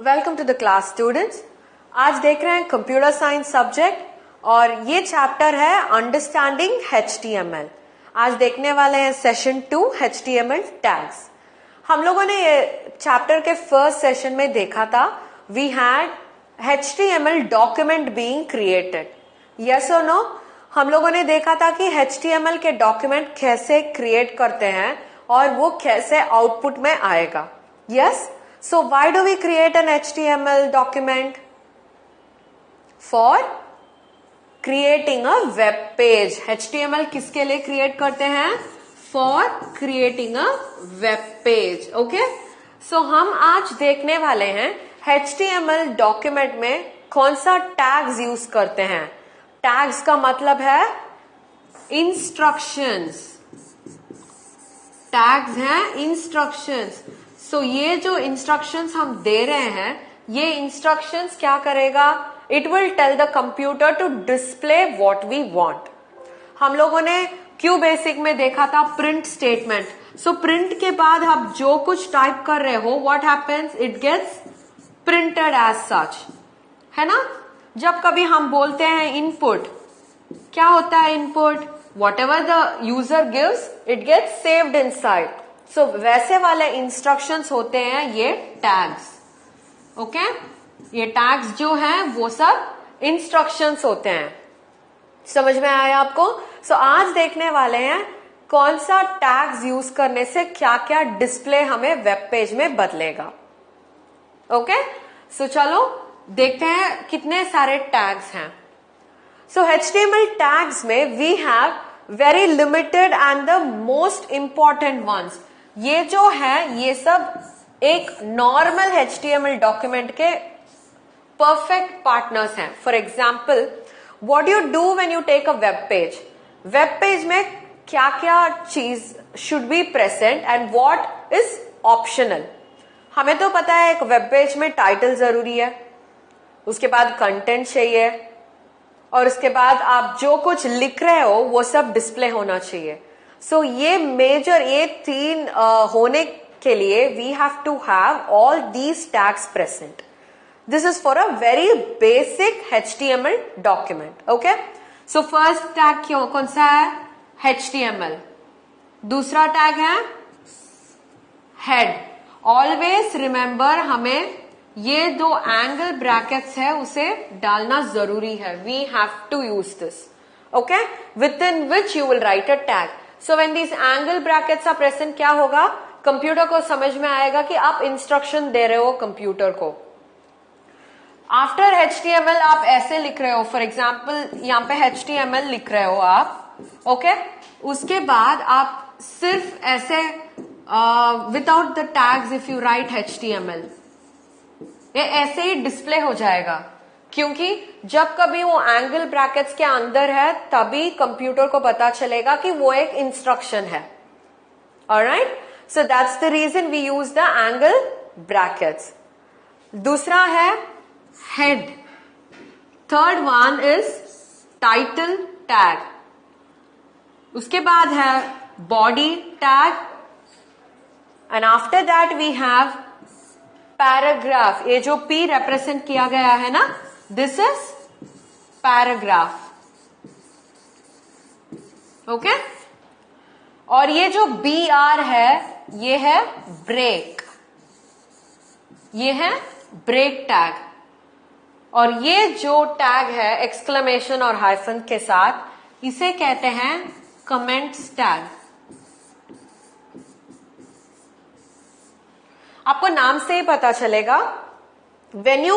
Welcome to the class students. आज देख रहे हैं कंप्यूटर साइंस सब्जेक्ट और ये चैप्टर है अंडरस्टैंडिंग HTML। आज देखने वाले हैं सेशन 2 HTML टैग्स। हम लोगों ने ये चैप्टर के फर्स्ट सेशन में देखा था we had HTML document being created. Yes और नो? हम लोगों ने देखा था कि HTML के डॉक्यूमेंट कैसे क्रिएट करते हैं और वो कैसे आउटपुट में आएगा। Yes? So why do we create an HTML document? For creating a web page. HTML किसके लिए create करते हैं? For creating a web page. Okay? So हम आज देखने वाले हैं HTML document में कौन सा tags use करते हैं। Tags का मतलब है instructions. Tags हैं instructions. So ये जो इंस्ट्रक्शंस हम दे रहे हैं, ये इंस्ट्रक्शंस क्या करेगा? It will tell the computer to display what we want. हम लोगों ने क्यू बेसिक में देखा था प्रिंट स्टेटमेंट। सो प्रिंट के बाद आप जो कुछ टाइप कर रहे हो, what happens? It gets printed as such, है ना? जब कभी हम बोलते हैं इनपुट, क्या होता है input? Whatever the user gives it gets saved inside. So वैसे वाले इंस्ट्रक्शंस होते हैं ये टैग्स। ओके? ये टैग्स जो हैं वो सब इंस्ट्रक्शंस होते हैं। समझ में आया आपको? सो आज देखने वाले हैं कौन सा टैग्स यूज करने से क्या क्या डिस्प्ले हमें वेब पेज में बदलेगा। ओके? सो चलो देखते हैं कितने सारे टैग्स हैं। सो HTML टैग्स में we have very limited and the most important ones. ये जो है ये सब एक नॉर्मल HTML डॉक्यूमेंट के परफेक्ट पार्टनर्स हैं। For example, what you do when you take a web page. Web page में क्या क्या चीज should be present and what is optional. हमें तो पता है एक वेब पेज में टाइटल जरूरी है, उसके बाद कंटेंट चाहिए और उसके बाद आप जो कुछ लिख रहे हो वो सब डिस्प्ले होना चाहिए। सो ये मेजर ये तीन होने के लिए we have to have all these tags present. This is for a very basic HTML document. Okay? So first tag क्यों कौन सा है? HTML। दूसरा टैग है हेड। ऑलवेज रिमेंबर हमें ये दो एंगल ब्रैकेट्स है उसे डालना जरूरी है। We have to use this. Okay? Within which you will write a tag. So when these angle brackets are present क्या होगा? कंप्यूटर को समझ में आएगा कि आप इंस्ट्रक्शन दे रहे हो कंप्यूटर को। आफ्टर HTML आप ऐसे लिख रहे हो, फॉर एग्जाम्पल यहाँ पे HTML लिख रहे हो आप। ओके? उसके बाद आप सिर्फ ऐसे without the tags if you right HTML, ये ऐसे ही डिस्प्ले हो जाएगा क्योंकि जब कभी वो एंगल ब्रैकेट्स के अंदर है तभी कंप्यूटर को पता चलेगा कि वो एक इंस्ट्रक्शन है। Alright? So that's the reason we use the angle brackets. दूसरा है head. Third one is title tag. उसके बाद है body tag and after that we have paragraph. ये जो P रिप्रेजेंट किया गया है ना, दिस इज पैराग्राफ। ओके? और ये जो BR है ये है ब्रेक। ये है ब्रेक टैग। और ये जो टैग है एक्सक्लेमेशन और हाइफन के साथ, इसे कहते हैं कमेंट्स टैग। आपको नाम से ही पता चलेगा, when you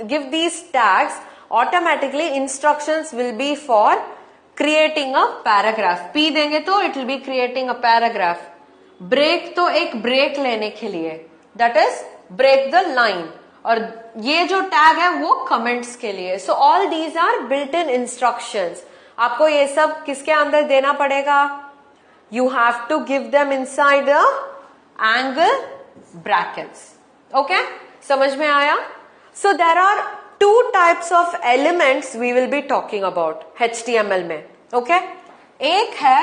give these tags automatically instructions will be for creating a paragraph. P देंगे तो it will be creating a paragraph. break तो एक break लेने के लिए, that is break the line. और ये जो tag है वो comments के लिए। so all these are built-in instructions. आपको ये सब किसके अंदर देना पड़ेगा? you have to give them inside the angle brackets. Okay? समझ में आया? So there are two types of elements we will be talking about HTML में. Okay? एक है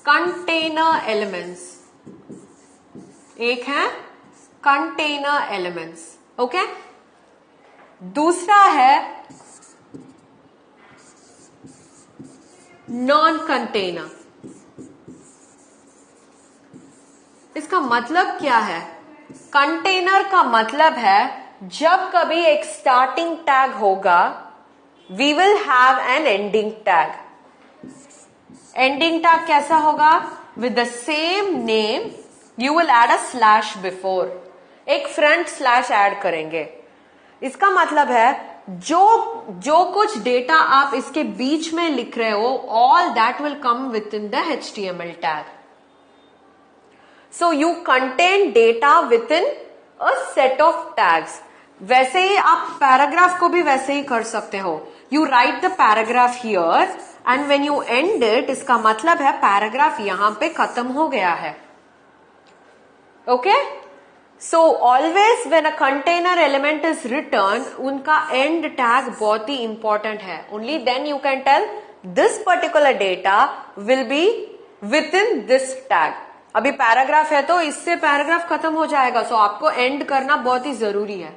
container elements, एक है कंटेनर एलिमेंट्स. ओके, दूसरा है नॉन कंटेनर. इसका मतलब क्या है? कंटेनर का मतलब है जब कभी एक स्टार्टिंग टैग होगा, we will have an ending tag. Ending tag कैसा होगा? With the same name you will add a slash before. एक फ्रंट स्लैश ऐड करेंगे. इसका मतलब है जो कुछ डेटा आप इसके बीच में लिख रहे हो, all that will come with in the HTML tag. So you contain data with in a set of tags. वैसे ही आप पैराग्राफ को भी वैसे ही कर सकते हो. You right the paragraph here and when you and it, इसका मतलब है पैराग्राफ यहां पे खत्म हो गया है. Okay, so always when a container element is written, उनका एंड टैग बहुत ही इंपॉर्टेंट है. Only then you can tell this particular data will be within this tag. अभी पैराग्राफ है तो इससे पैराग्राफ खत्म हो जाएगा, सो आपको एंड करना बहुत ही जरूरी है.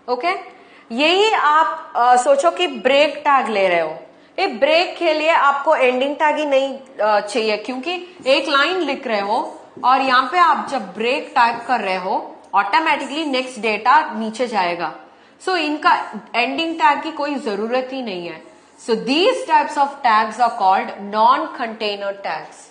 ओके, यही आप सोचो कि ब्रेक टैग ले रहे हो. ये ब्रेक के लिए आपको एंडिंग टैग ही नहीं चाहिए, क्योंकि एक लाइन लिख रहे हो और यहाँ पे आप जब ब्रेक टाइप कर रहे हो, ऑटोमेटिकली नेक्स्ट डेटा नीचे जाएगा. सो इनका एंडिंग टैग की कोई जरूरत ही नहीं है. So these types of tags are called non container tags.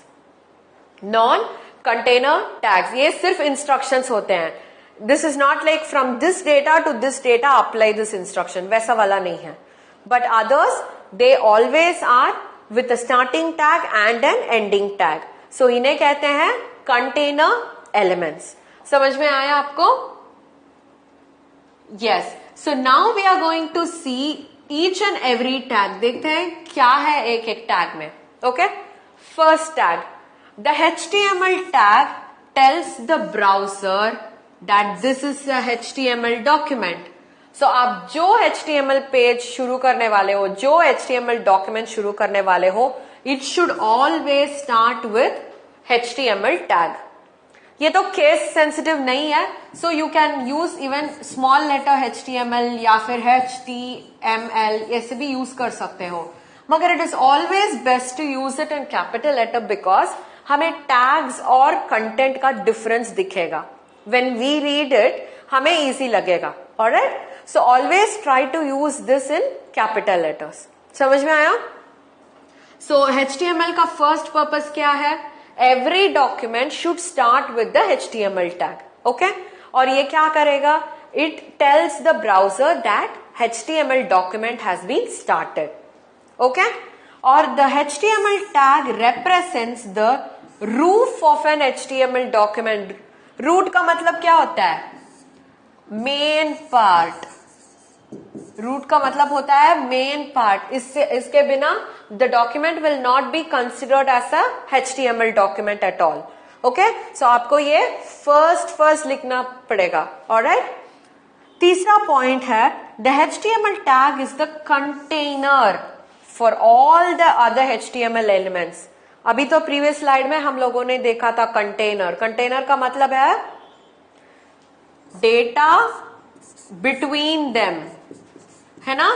Non container tags, ये सिर्फ इंस्ट्रक्शंस होते हैं. This is not like from this data to this data apply this instruction, वैसा वाला नहीं है. But others they always are with a starting tag and an ending tag. So इन्हें कहते हैं कंटेनर एलिमेंट्स. समझ में आया आपको? Yes. So now we are going to see each and every tag. देखते हैं क्या है एक एक टैग में. Okay, first tag, the HTML tag tells the browser that this is a HTML document. So आप जो HTML पेज शुरू करने वाले हो, जो HTML डॉक्यूमेंट शुरू करने वाले हो, it should always start with HTML tag. ये तो केस सेंसिटिव नहीं है, so you can use even small letter HTML या फिर HTML, ऐसे भी यूज कर सकते हो. मगर it is always best to use it in capital letter, because हमें टैग्स और कंटेंट का डिफरेंस दिखेगा. व्हेन वी रीड इट हमें इजी लगेगा. Alright, so always try to use this in capital letters. समझ में आया? सो HTML का फर्स्ट पर्पस क्या है? Every document should start with the HTML tag. Okay? और ये क्या करेगा? It tells the browser that HTML document has been started. Okay? और the HTML tag represents the roof of an HTML document. Root का मतलब क्या होता है? Main part. रूट का मतलब होता है मेन पार्ट. इसके बिना the document will not be considered as a HTML document at all. Okay, so आपको ये फर्स्ट लिखना पड़ेगा. ऑलराइट, तीसरा पॉइंट है the HTML tag is the container for all the other HTML elements. अभी तो प्रीवियस स्लाइड में हम लोगों ने देखा था कंटेनर. कंटेनर का मतलब है डेटा बिटवीन देम, है ना?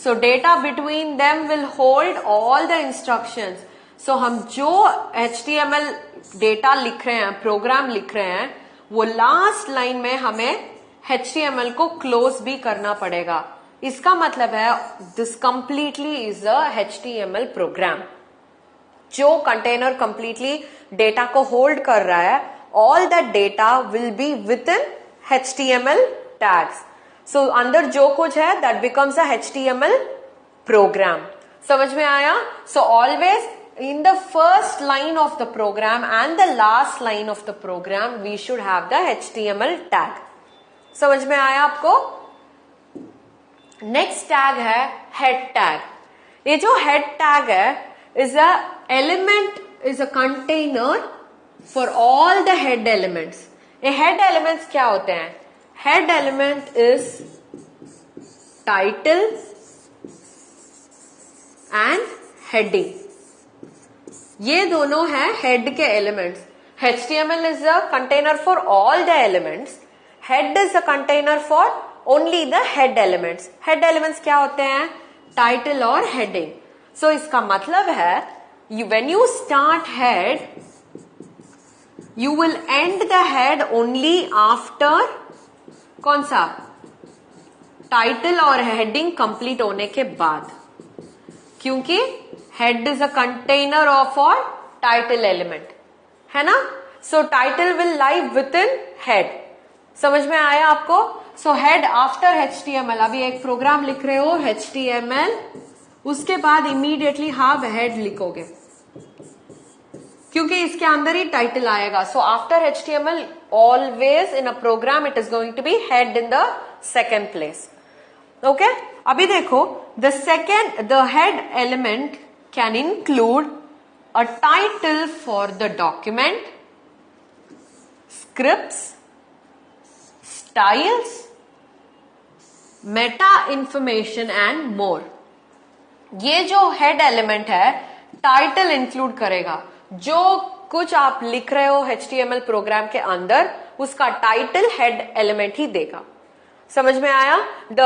So data between them will hold all the instructions. So हम जो HTML डेटा लिख रहे हैं, प्रोग्राम लिख रहे हैं, वो लास्ट लाइन में हमें HTML को क्लोज भी करना पड़ेगा. इसका मतलब है this completely is a HTML program. जो कंटेनर कंप्लीटली डेटा को होल्ड कर रहा है, all that data will be within HTML tags. So अंदर जो कुछ है that becomes a HTML program. समझ में आया? So always in the first line of the program and the last line of the program we should have the HTML tag. समझ में आया आपको? नेक्स्ट टैग है head tag. ये जो head tag है is a element, is a container for all the head elements. ये head elements क्या होते हैं? Head element is title and heading. ये दोनों हैं हेड के elements. HTML is a container for all the elements head is a container for only the head elements. Head elements क्या होते हैं? टाइटल और हेडिंग. सो इसका मतलब है when you start head you will end the head only after कौन सा? Title और हेडिंग कंप्लीट होने के बाद, क्योंकि head is a container of और टाइटल एलिमेंट, है ना. सो title will lie with in head. समझ में आया आपको? So head after HTML. अभी एक प्रोग्राम लिख रहे हो HTML, उसके बाद इमीडिएटली हाफ हेड लिखोगे, क्योंकि इसके अंदर ही टाइटल आएगा. So after HTML always in a program it is going to be head in the second place. Okay, अभी देखो the head element can include a title for the document, scripts, styles, meta information and more. ये जो head element है title include करेगा. जो कुछ आप लिख रहे हो HTML प्रोग्राम के अंदर, उसका टाइटल हेड एलिमेंट ही देगा. समझ में आया? The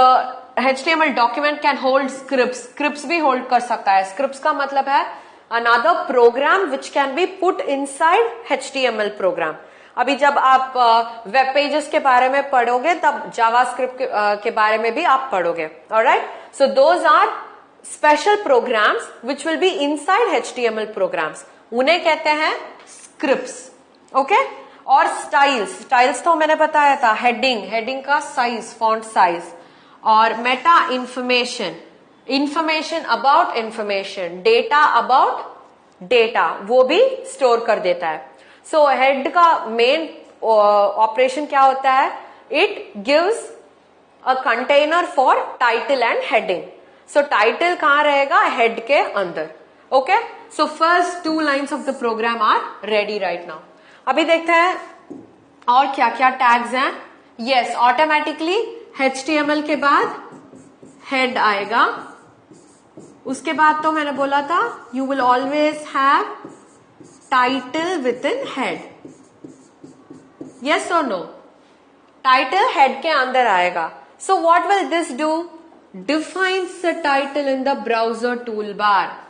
HTML document can hold scripts. Scripts भी होल्ड कर सकता है. स्क्रिप्ट्स का मतलब है another program which can be put inside HTML program. अभी जब आप वेब पेजेस के बारे में पढ़ोगे तब जावास्क्रिप्ट के बारे में भी आप पढ़ोगे. Alright, so those are special programs which will be inside HTML programs. उन्हें कहते हैं स्क्रिप्ट्स. ओके, और स्टाइल्स. स्टाइल्स तो मैंने बताया था. हेडिंग का साइज, फॉन्ट साइज. और meta information, information about information, data about data, वो भी स्टोर कर देता है. सो हेड का मेन ऑपरेशन क्या होता है? It gives a container for title and heading. So title कहां रहेगा? हेड के अंदर. Okay, so first 2 lines of the program are ready right now. अभी देखते हैं और क्या क्या टैग्स हैं. यस, ऑटोमेटिकली HTML के बाद हेड आएगा. उसके बाद तो मैंने बोला था you will always have title with in head. Yes और नो? टाइटल हेड के अंदर आएगा. So what will this do? Defines the title in the browser tool bar.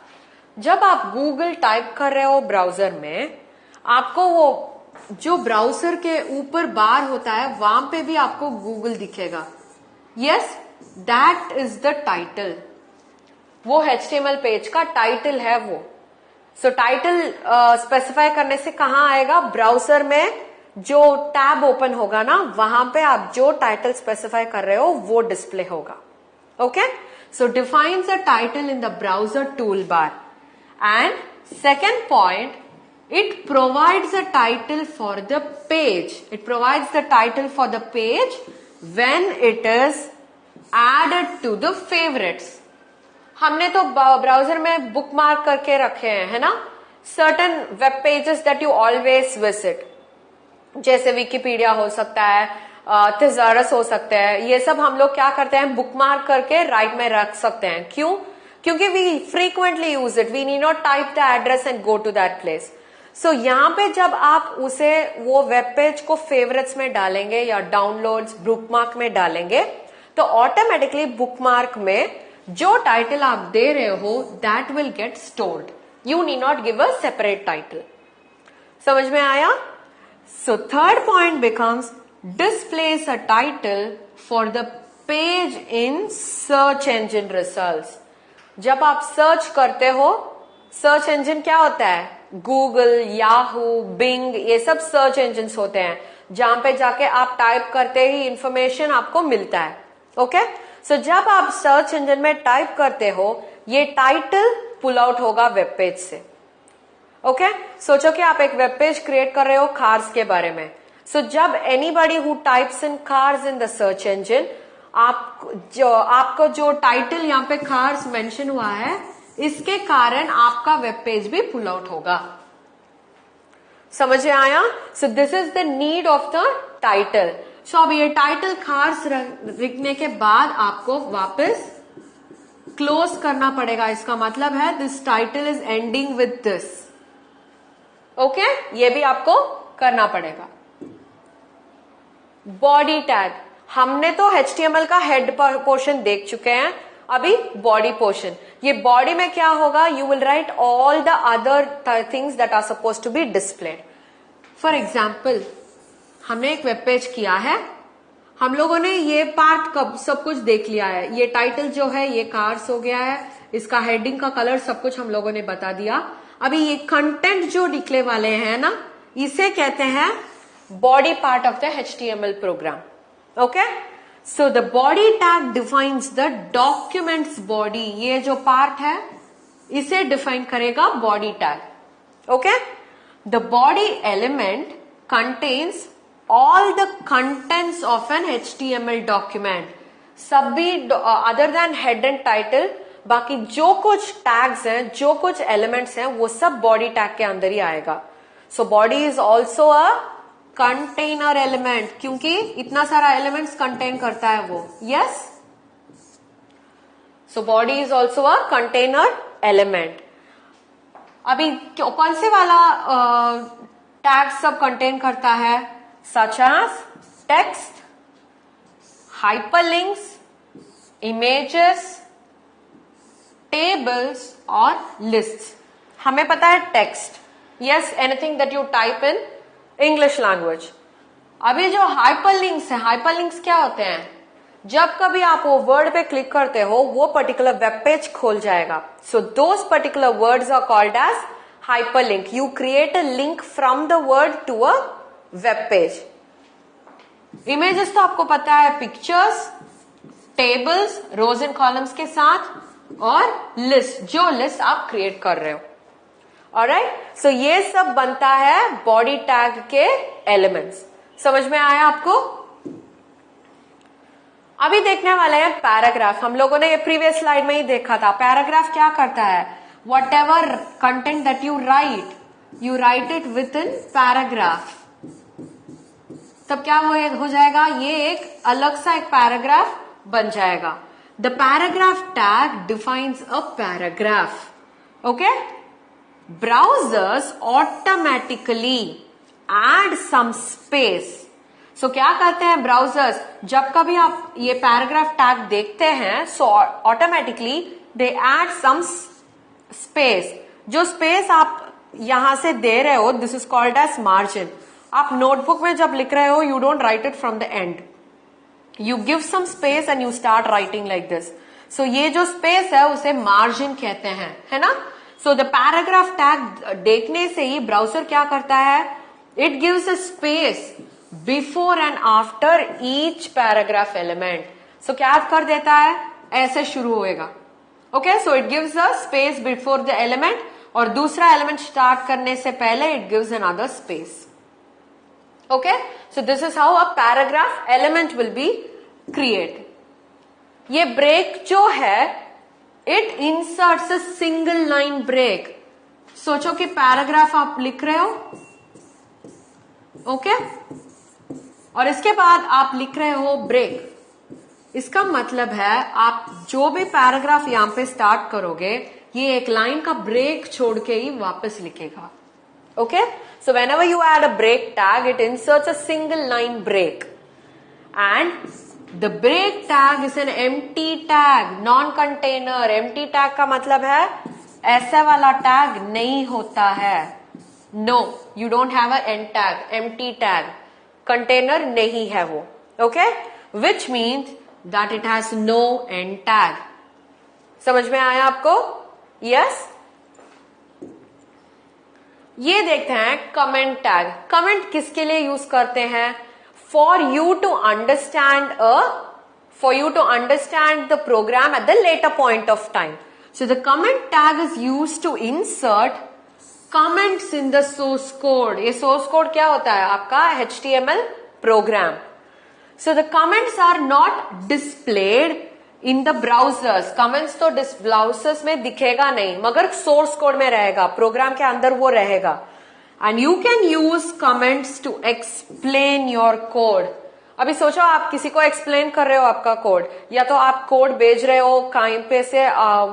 जब आप गूगल टाइप कर रहे हो ब्राउजर में, आपको वो जो ब्राउजर के ऊपर बार होता है वहां पे भी आपको गूगल दिखेगा. Yes, that is the title. वो HTML पेज का टाइटल है वो. सो टाइटल स्पेसिफाई करने से कहां आएगा? ब्राउजर में जो टैब ओपन होगा ना, वहां पे आप जो टाइटल स्पेसिफाई कर रहे हो वो डिस्प्ले होगा. Okay, so defines the title in the browser tool bar. And second point, it provides a title for the page. It provides the title for the page when it is added to the favorites. हमने तो browser में bookmark करके रखे हैं, है ना, certain web pages that you always visit. जैसे Wikipedia हो सकता है, थिसारस हो सकता है. ये सब हम लोग क्या करते हैं? बुकमार्क करके राइट में रख सकते हैं. क्यों? क्योंकि we frequently use it. We need not type the address and go to that place. So यहां पे जब आप उसे वो वेब पेज को फेवरेट्स में डालेंगे या डाउनलोड्स बुकमार्क में डालेंगे, तो ऑटोमेटिकली बुकमार्क में जो टाइटल आप दे रहे हो that will get stored. You need not give a separate title. समझ में आया? So third point becomes displace a title for the page in search engine results. जब आप सर्च करते हो, सर्च इंजन क्या होता है? गूगल, याहू, बिंग, ये सब सर्च इंजन होते हैं जहां पे जाके आप टाइप करते ही इंफॉर्मेशन आपको मिलता है. ओके, सो जब आप सर्च इंजन में टाइप करते हो, ये टाइटल पुल आउट होगा वेब पेज से. ओके, सोचो कि आप एक वेब पेज क्रिएट कर रहे हो कार्स के बारे में. सो जब anybody who types in cars in the search engine, आपको जो टाइटल यहाँ पे कार्स मेंशन हुआ है, इसके कारण आपका वेब पेज भी पुल आउट होगा. समझ में आया? So this is the need of the title. So अब ये टाइटल कार्स लिखने के बाद आपको वापस क्लोज करना पड़ेगा. इसका मतलब है this title is ending with this. Okay, ये भी आपको करना पड़ेगा. बॉडी टैग, हमने तो HTML का हेड पोर्शन देख चुके हैं, अभी बॉडी पोर्शन। ये बॉडी में क्या होगा, you will write all the other things that are suppose to be displayed. For example, हमने एक वेब पेज किया है, हम लोगों ने ये पार्ट सब कुछ देख लिया है, ये टाइटल जो है ये कार्स हो गया है, इसका हेडिंग का कलर सब कुछ हम लोगों ने बता दिया। अभी ये कंटेंट जो निकले वाले हैं ना, इसे कहते हैं body part of the HTML program. Okay, so the body tag defines the document's body, ये जो पार्ट है इसे डिफाइन करेगा body tag. Okay, the body element contains all the contents of an HTML document, सभी other than head and title, बाकी जो कुछ tags हैं, जो कुछ एलिमेंट्स हैं, वो सब बॉडी टैग के अंदर ही आएगा। So body is also a container element, क्योंकि इतना सारा एलिमेंट्स कंटेन करता है वो। Yes, so body is also a container element. अभी कौन से वाला टैग सब कंटेन करता है, such as text, hyperlinks, images, tables और lists। हमें पता है text, yes, anything that you type in English language। अभी जो hyperlinks है, hyperlinks क्या होते हैं, जब कभी आप वो वर्ड पे क्लिक करते हो वो पर्टिकुलर वेब पेज खोल जाएगा। So those particular words are called as hyperlink। You create a link from the word to a web page. Images तो आपको पता है, pictures, tables, rows and columns के साथ, और लिस्ट, जो लिस्ट आप क्रिएट कर रहे हो। ऑलराइट, सो ये सब बनता है बॉडी टैग के एलिमेंट्स। समझ में आया आपको? अभी देखने वाले हैं पैराग्राफ। हम लोगों ने ये प्रीवियस स्लाइड में ही देखा था। पैराग्राफ क्या करता है, what ever content that you right it with in paragraph, तब क्या हो जाएगा, ये एक अलग सा एक पैराग्राफ बन जाएगा। The paragraph tag defines a paragraph. Okay, browsers automatically add some space. So क्या करते हैं ब्राउजर्स, जब कभी आप ये पैराग्राफ टैग देखते हैं, so automatically they add some space. जो स्पेस आप यहां से दे रहे हो, this is called as margin. आप नोटबुक में जब लिख रहे हो, you don't write it from the end, you give some space and you start writing like this. So ये जो स्पेस है उसे मार्जिन कहते हैं, है ना। सो द पैराग्राफ टैग देखने से ही ब्राउजर क्या करता है, it gives a space before and after each paragraph element. So क्या कर देता है, ऐसे शुरू होएगा। Okay, so it gives a space before the element, और दूसरा एलिमेंट स्टार्ट करने से पहले it gives another space. Okay, so this is how a paragraph element will be created. ये break जो है, it inserts a single line break. सोचो कि पैराग्राफ आप लिख रहे हो, ओके, और इसके बाद आप लिख रहे हो ब्रेक। इसका मतलब है आप जो भी पैराग्राफ यहां पे स्टार्ट करोगे, ये एक लाइन का ब्रेक छोड़ के ही वापस लिखेगा। Okay, so whenever you add a break tag, it inserts a single line break, and the break tag is an empty tag, non-container। empty tag का मतलब है ऐसा वाला tag नहीं होता है। No, you don't have a end tag, empty tag, container नहीं है वो। Okay, which means that it has no end tag। समझ में आया आपको? Yes। ये देखते हैं कमेंट टैग। कमेंट किसके लिए यूज करते हैं, for you to understand the program at the later point of time. So the comment tag is use to insert comments in the source code. ये सोर्स कोड क्या होता है, आपका HTML program. So the comments are not displayed in the browsers. Comments तो browsers में दिखेगा नहीं, मगर सोर्स कोड में रहेगा, प्रोग्राम के अंदर वो रहेगा। And you can use comments to explain your code. अभी सोचो आप किसी को एक्सप्लेन कर रहे हो आपका कोड, या तो आप कोड भेज रहे हो कहीं पे से,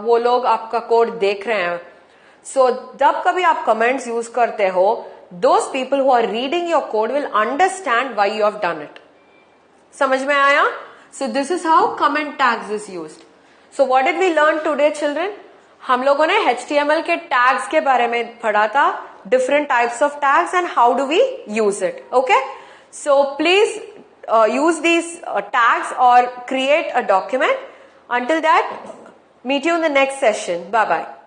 वो लोग आपका कोड देख रहे हैं। सो जब कभी आप कमेंट्स यूज करते हो, those people who are reading your code will understand why you have done it. समझ में आया? So this is how comment tags is used. So what did we learn today, children? हम लोगों ने HTML के tags के बारे में पढ़ा था, different types of tags and how do we use it. Okay? So please use these tags or create a document. Until that, meet you in the next session. Bye bye.